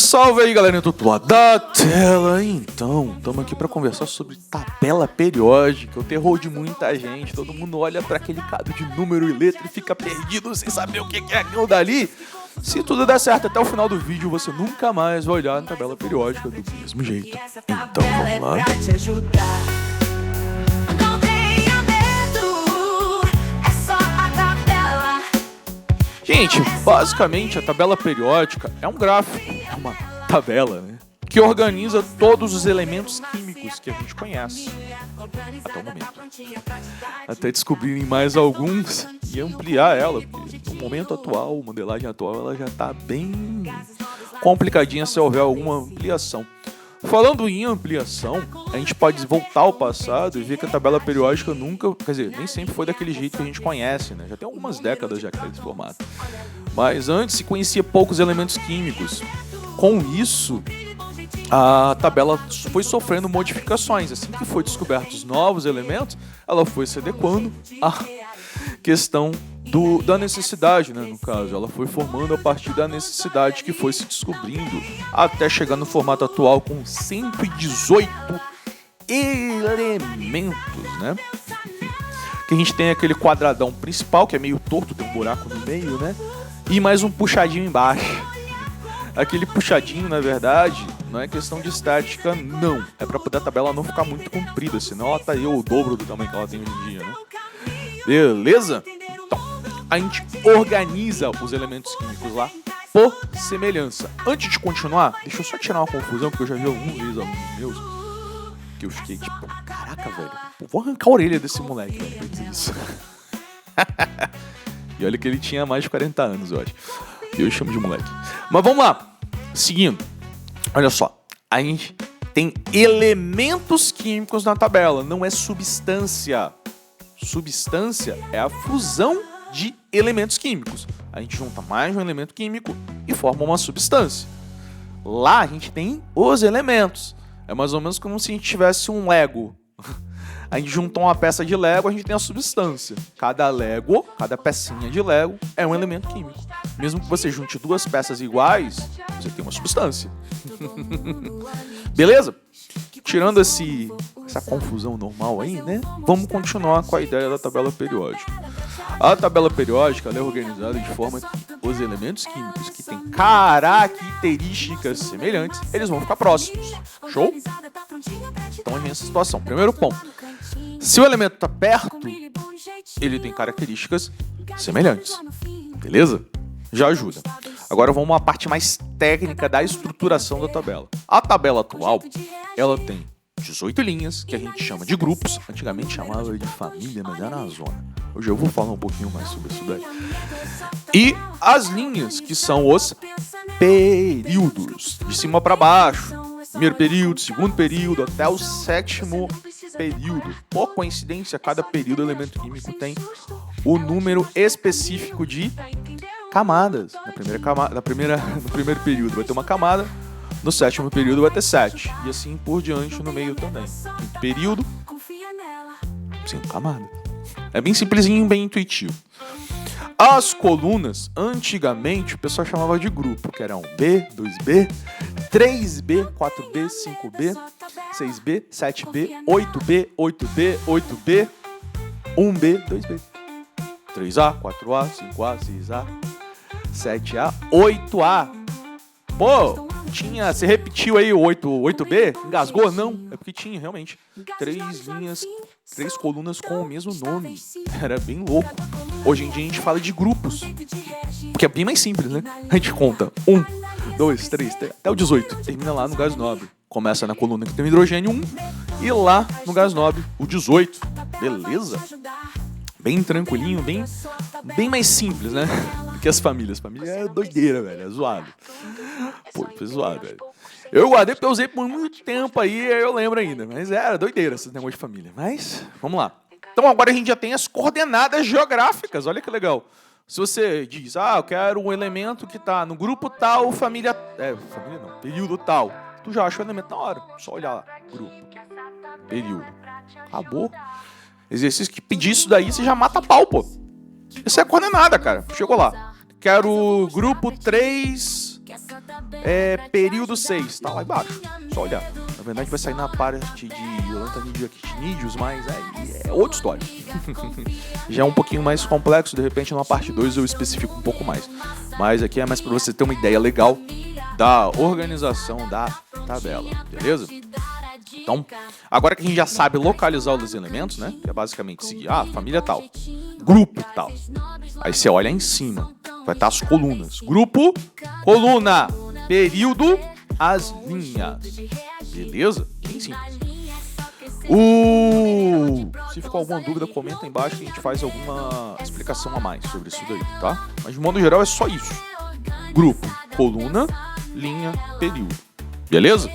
Salve aí, galerinha do outro lado da tela. Então, estamos aqui para conversar sobre tabela periódica, o terror de muita gente. Todo mundo olha para aquele cado de número e letra e fica perdido sem saber o que é aquilo dali. Se tudo der certo até o final do vídeo, você nunca mais vai olhar na tabela periódica do mesmo jeito. Então, vamos lá. Gente, basicamente a tabela periódica é um gráfico, é uma tabela, né, que organiza todos os elementos químicos que a gente conhece até o momento. Até descobrirem mais alguns e ampliar ela, porque no momento atual, a modelagem atual, ela já está bem complicadinha se houver alguma ampliação. Falando em ampliação, a gente pode voltar ao passado e ver que a tabela periódica nunca, quer dizer, nem sempre foi daquele jeito que a gente conhece, né? Já tem algumas décadas já que está nesse formato. Mas antes se conhecia poucos elementos químicos. Com isso, a tabela foi sofrendo modificações. Assim que foi descobertos novos elementos, ela foi se adequando à questão da necessidade, né? No caso, ela foi formando a partir da necessidade que foi se descobrindo até chegar no formato atual com 118 elementos, né? Que a gente tem aquele quadradão principal, que é meio torto, tem um buraco no meio, né? E mais um puxadinho embaixo. Aquele puxadinho, na verdade, não é questão de estética, não. É para poder a tabela não ficar muito comprida, senão ela tá aí o dobro do tamanho que ela tem hoje em dia, né? Beleza? Então, a gente organiza os elementos químicos lá por semelhança. Antes de continuar, deixa eu só tirar uma confusão, porque eu já vi alguns vídeos alunos meus que eu fiquei tipo, caraca, velho, vou arrancar a orelha desse moleque, velho, pra dizer isso. E olha que ele tinha mais de 40 anos, eu acho. E eu chamo de moleque. Mas vamos lá. Seguindo. Olha só. A gente tem elementos químicos na tabela. Não é substância. Substância é a fusão de elementos químicos. A gente junta mais de um elemento químico e forma uma substância. Lá a gente tem os elementos. É mais ou menos como se a gente tivesse um Lego. A gente juntou uma peça de Lego, a gente tem a substância. Cada Lego, cada pecinha de Lego é um elemento químico. Mesmo que você junte duas peças iguais, você tem uma substância. Beleza? Tirando essa confusão normal aí, né? Vamos continuar com a ideia da tabela periódica. A tabela periódica ela é organizada de forma que os elementos químicos que têm características semelhantes, eles vão ficar próximos. Show? Então a gente tem essa situação. Primeiro ponto. Se o elemento está perto, ele tem características semelhantes. Beleza? Já ajuda. Agora vamos a uma parte mais técnica da estruturação da tabela. A tabela atual, ela tem 18 linhas, que a gente chama de grupos. Antigamente chamava de família, mas era na zona. Hoje eu vou falar um pouquinho mais sobre isso daí. E as linhas, que são os períodos, de cima para baixo. Primeiro período, segundo período, até o sétimo período. Por coincidência, cada período elemento químico tem o número específico de camadas. No primeiro período vai ter uma camada, no sétimo período vai ter 7. E assim por diante no meio também. Quinto período, 5 camadas. É bem simplesinho, bem intuitivo. As colunas, antigamente, o pessoal chamava de grupo, que era 1B, 2B, 3B, 4B, 5B, 6B, 7B, 8B, 8B, 8B, 1B, 2B, 3A, 4A, 5A, 6A, 7A, 8A. Pô, você repetiu aí o 8B? Engasgou? Não, é porque tinha realmente 3 linhas, 3 colunas com o mesmo nome. Era bem louco. Hoje em dia a gente fala de grupos, porque é bem mais simples, né? A gente conta 1, 2, 3, até o 18. Termina lá no gás nobre. Começa na coluna que tem o hidrogênio 1 e lá no gás nobre o 18. Beleza? Bem tranquilinho, bem mais simples, né? Do que as famílias. Família é doideira, velho. É zoado. Pô, foi zoado, velho. Eu guardei porque eu usei por muito tempo aí, eu lembro ainda. Mas era doideira esse negócio de família. Mas, vamos lá. Então agora a gente já tem as coordenadas geográficas. Olha que legal. Se você diz, eu quero um elemento que tá no grupo tal, família não, período tal. Tu já acha o elemento na hora. Só olhar lá. Grupo. Período. Acabou. Exercício que pedir isso daí, você já mata pau, pô. Isso é coordenada, cara. Chegou lá. Quero grupo 3 período 6, tá lá embaixo, só olhar. Na verdade vai sair na parte de lantanídeos e actinídeos, mas é outra história. Já é um pouquinho mais complexo, de repente na parte 2 eu especifico um pouco mais. Mas aqui é mais para você ter uma ideia legal da organização da tabela, beleza? Então, agora que a gente já sabe localizar os elementos, né? Que é basicamente seguir, família tal, grupo tal. Aí você olha em cima, vai estar as colunas. Grupo, coluna, período, as linhas. Beleza? Bem simples. Se ficou alguma dúvida, comenta aí embaixo que a gente faz alguma explicação a mais sobre isso daí, tá? Mas de modo geral é só isso. Grupo, coluna, linha, período. Beleza?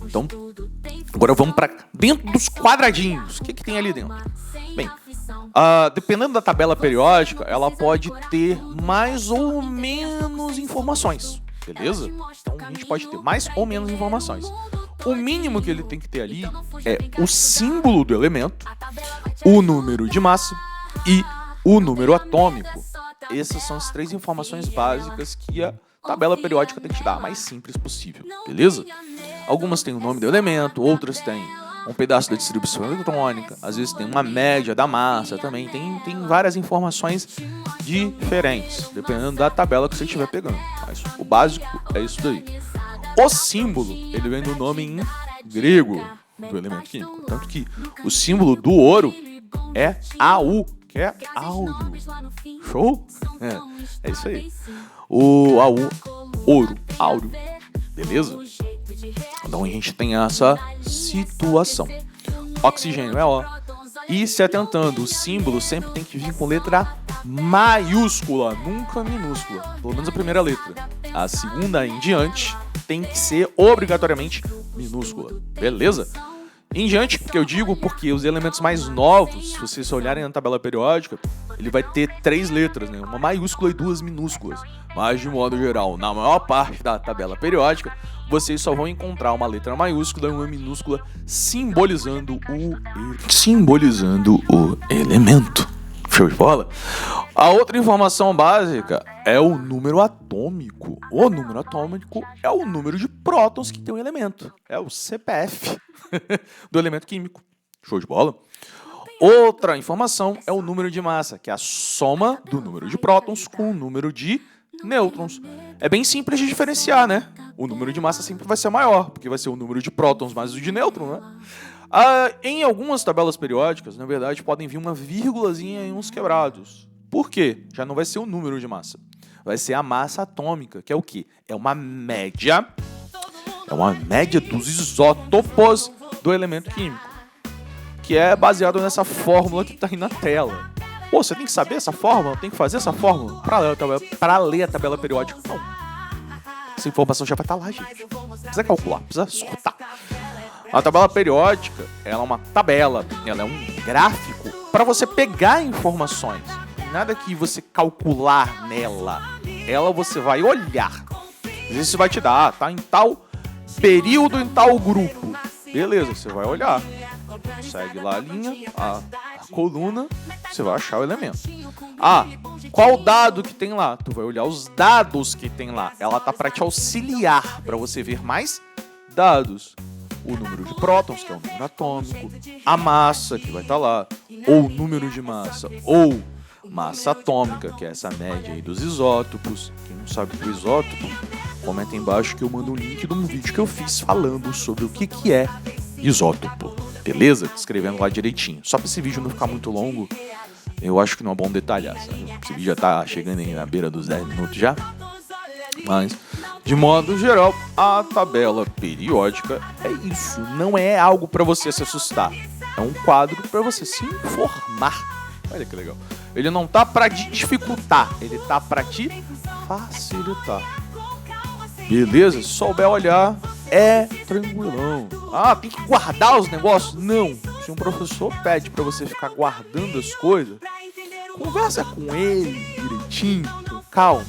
Então, agora vamos para dentro dos quadradinhos. O que tem ali dentro? Bem, dependendo da tabela periódica, ela pode ter mais ou menos informações. Beleza? Então a gente pode ter mais ou menos informações. O mínimo que ele tem que ter ali é o símbolo do elemento, o número de massa e o número atômico. Essas são as 3 informações básicas que a tabela periódica tem que te dar, a mais simples possível, beleza? Algumas têm o nome do elemento, outras têm um pedaço da distribuição eletrônica, às vezes tem uma média da massa também, tem várias informações diferentes, dependendo da tabela que você estiver pegando. Mas o básico é isso daí. O símbolo, ele vem do nome em grego do elemento químico. Tanto que o símbolo do ouro é AU, que é áureo. Show? É isso aí. O AU, ouro, áureo. Beleza? Então a gente tem essa situação. Oxigênio é O. E se atentando, o símbolo sempre tem que vir com letra maiúscula, nunca minúscula. Pelo menos a primeira letra. A segunda em diante tem que ser obrigatoriamente minúscula. Beleza? Em diante, que eu digo porque os elementos mais novos, se vocês olharem na tabela periódica, ele vai ter 3 letras, né? Uma maiúscula e 2 minúsculas. Mas, de modo geral, na maior parte da tabela periódica, vocês só vão encontrar uma letra maiúscula e uma minúscula simbolizando o elemento. Show de bola? A outra informação básica é o número atômico. O número atômico é o número de prótons que tem um elemento. É o CPF do elemento químico. Show de bola? Outra informação é o número de massa, que é a soma do número de prótons com o número de nêutrons. É bem simples de diferenciar, né? O número de massa sempre vai ser maior, porque vai ser o número de prótons mais o de nêutrons, né? Em algumas tabelas periódicas, na verdade, podem vir uma vírgulazinha e uns quebrados. Por quê? Já não vai ser o número de massa. Vai ser a massa atômica, que é o quê? É uma média dos isótopos do elemento químico, que é baseado nessa fórmula que está aí na tela. Pô, você tem que saber essa fórmula? Tem que fazer essa fórmula para ler a tabela periódica? Não. Essa informação já vai estar lá, gente. Precisa calcular, precisa escutar. A tabela periódica, ela é uma tabela, ela é um gráfico para você pegar informações. Nada que você calcular nela. Ela você vai olhar. Às vezes você vai te dar, tá em tal período, em tal grupo. Beleza, você vai olhar. Segue lá a linha, a coluna, você vai achar o elemento. Qual dado que tem lá? Tu vai olhar os dados que tem lá. Ela tá para te auxiliar, para você ver mais dados. O número de prótons, que é o número atômico, a massa, que vai estar lá, ou o número de massa, ou massa atômica, que é essa média aí dos isótopos. Quem não sabe o que é isótopo, comenta aí embaixo que eu mando um link de um vídeo que eu fiz falando sobre o que é isótopo. Beleza? Escrevendo lá direitinho. Só para esse vídeo não ficar muito longo, eu acho que não é bom detalhar, sabe? Esse vídeo já tá chegando aí na beira dos 10 minutos já. Mas, de modo geral, a tabela periódica é isso. Não é algo para você se assustar. É um quadro para você se informar. Olha que legal. Ele não tá para te dificultar, ele tá para te facilitar. Beleza? Se souber olhar, é tranquilão. Tem que guardar os negócios? Não. Se um professor pede para você ficar guardando as coisas, conversa com ele direitinho, com calma.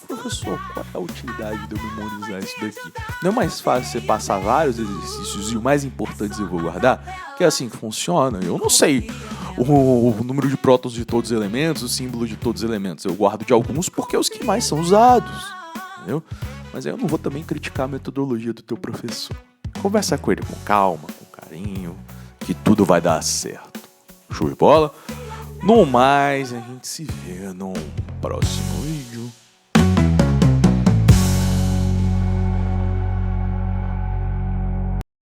Professor, qual é a utilidade de eu memorizar isso daqui? Não é mais fácil você passar vários exercícios e o mais importante eu vou guardar? Que é assim que funciona. Eu não sei o número de prótons de todos os elementos, o símbolo de todos os elementos. Eu guardo de alguns porque é os que mais são usados. Entendeu? Mas aí eu não vou também criticar a metodologia do teu professor. Conversa com ele com calma, com carinho, que tudo vai dar certo. Show de bola? No mais, a gente se vê no próximo vídeo.